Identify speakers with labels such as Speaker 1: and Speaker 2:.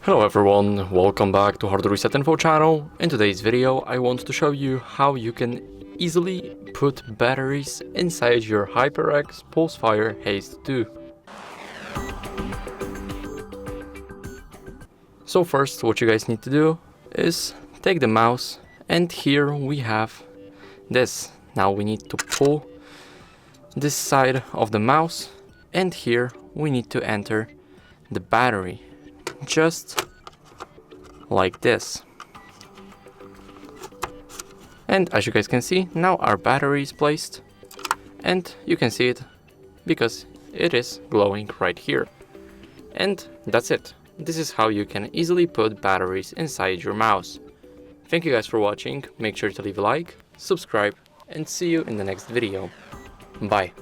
Speaker 1: Hello everyone, welcome back to HardReset.Info channel. In today's video I want to show you how you can easily put batteries inside your HyperX PulseFire Haste 2. So first what you guys need to do is take the mouse, and here we have this. Now we need to pull this side of the mouse, and here we need to enter the battery. Just like this. And as you guys can see, now our battery is placed, and you can see it because it is glowing right here. And that's it. This is how you can easily put batteries inside your mouse. Thank you guys for watching. Make sure to leave a like, subscribe, and see you in the next video. Bye.